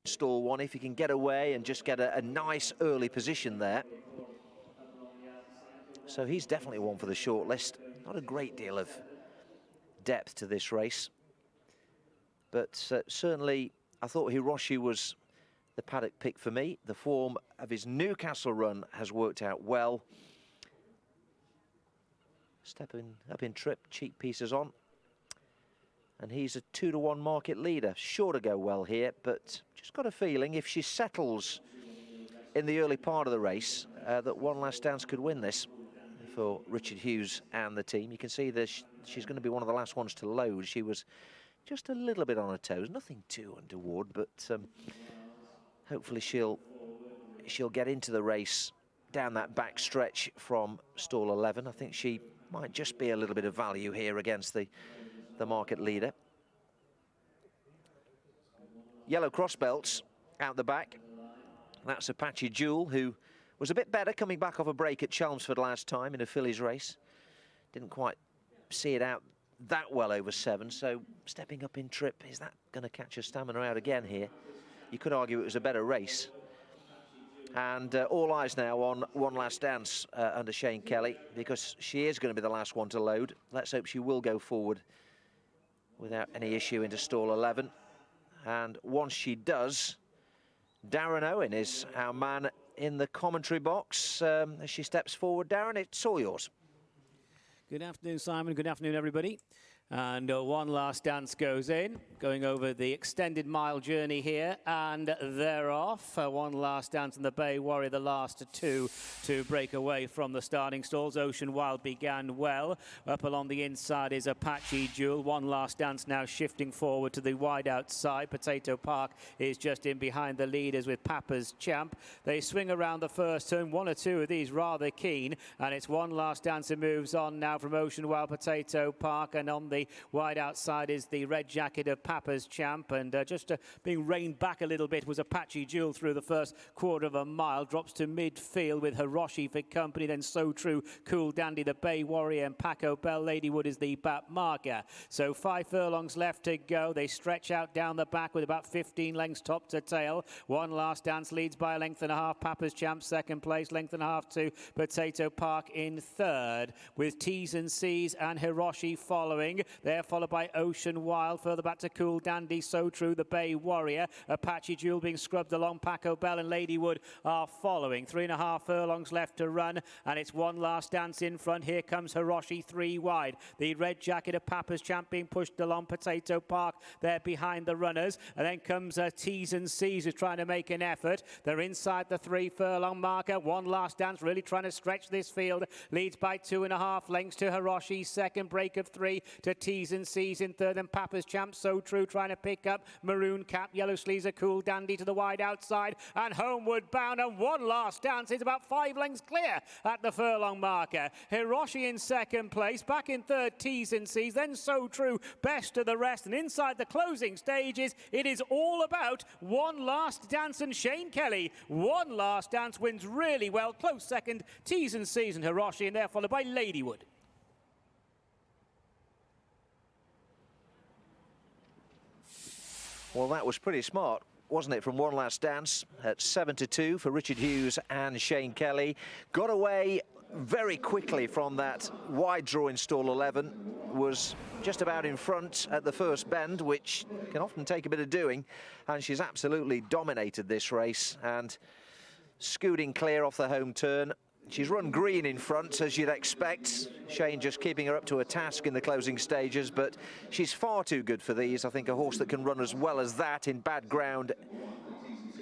stall one if he can get away and just get a nice early position there. So he's definitely one for the short list. Not a great deal of depth to this race, but certainly I thought Hiroshi was the paddock pick for me. The form of his Newcastle run has worked out well. Stepping up in trip, cheek pieces on. And he's a 2-to-1 market leader. Sure to go well here, but just got a feeling if she settles in the early part of the race, that One Last Dance could win this for Richard Hughes and the team. You can see that she's going to be one of the last ones to load. She was just a little bit on her toes, nothing too untoward, but hopefully she'll get into the race down that back stretch from stall 11. I think she might just be a little bit of value here against the market leader. Yellow cross belts out the back. That's Apache Jewel, who was a bit better coming back off a break at Chelmsford last time in a fillies race. Didn't quite see it out that well over 7, so stepping up in trip, is that going to catch her stamina out again here? You could argue it was a better race. And all eyes now on One Last Dance under Shane Kelly, because she is going to be the last one to load. Let's hope she will go forward without any issue into stall 11. And once she does, Darren Owen is our man in the commentary box. As she steps forward, Darren, it's all yours. Good afternoon, Simon. Good afternoon, everybody. And One Last Dance goes in, going over the extended mile journey here, and they're off. One Last Dance and the Bay Warrior, the last two to break away from the starting stalls. Ocean Wild began well. Up along the inside is Apache Jewel. One Last Dance now shifting forward to the wide outside. Potato Park is just in behind the leaders with Papa's Champ. They swing around the first turn. One or two of these rather keen, and it's One Last Dance who moves on now from Ocean Wild, Potato Park, and on the wide outside is the red jacket of Papa's Champ, and just being reined back a little bit was Apache Jewel through the first quarter of a mile. Drops to midfield with Hiroshi for company, then So True, Cool Dandy, the Bay Warrior, and Paco Bell. Ladywood is the back marker. So 5 furlongs left to go. They stretch out down the back with about 15 lengths top to tail. One Last Dance leads by a length and a half. Papa's Champ second place, length and a half to Potato Park in third, with T's and C's and Hiroshi following. They're followed by Ocean Wild, further back to Cool Dandy, So True, the Bay Warrior. Apache Jewel being scrubbed along. Paco Bell and Ladywood are following. 3.5 furlongs left to run, and it's One Last Dance in front. Here comes Hiroshi 3 wide. The red jacket of Papa's Champ being pushed along. Potato Park there behind the runners, and then comes T's and C's who's trying to make an effort. They're inside the 3 furlong marker. One Last Dance really trying to stretch this field. Leads by 2.5 lengths to Hiroshi second. Break of 3 to T's and C's in third, and Papa's Champ So True trying to pick up. Maroon Cap, Yellow Sleeves, a Cool Dandy to the wide outside, and homeward bound, and One Last Dance is about 5 lengths clear at the furlong marker. Hiroshi in second place, back in third T's and C's, then So True best of the rest, and inside the closing stages it is all about One Last Dance and Shane Kelly. One Last Dance wins really well, close second T's and C's and Hiroshi, and they're followed by Ladywood. Well, that was pretty smart, wasn't it, from One Last Dance at 7-2 for Richard Hughes and Shane Kelly. Got away very quickly from that wide draw in stall 11, was just about in front at the first bend, which can often take a bit of doing, and she's absolutely dominated this race and scooting clear off the home turn. She's run green in front, as you'd expect. Shane just keeping her up to a task in the closing stages, but she's far too good for these. I think a horse that can run as well as that in bad ground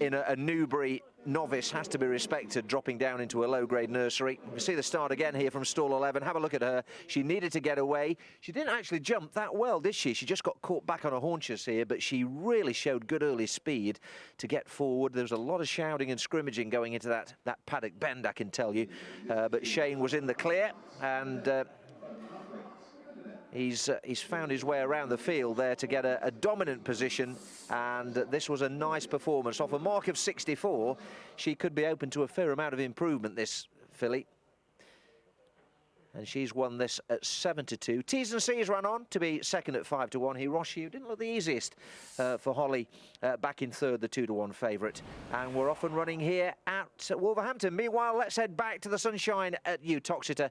in a Newbury novice has to be respected, dropping down into a low-grade nursery. We see the start again here from stall 11. Have a look at her. She needed to get away. She didn't actually jump that well, did she? She just got caught back on her haunches here, but she really showed good early speed to get forward. There was a lot of shouting and scrimmaging going into that paddock bend, I can tell you. But Shane was in the clear, and he's found his way around the field there to get a dominant position, and this was a nice performance. Off a mark of 64, she could be open to a fair amount of improvement, this filly. And she's won this at 7-2. T's and C's ran on to be second at 5-1. Hiroshi didn't look the easiest for Holly back in third, the 2-1 favourite. And we're off and running here at Wolverhampton. Meanwhile, let's head back to the sunshine at Uttoxeter.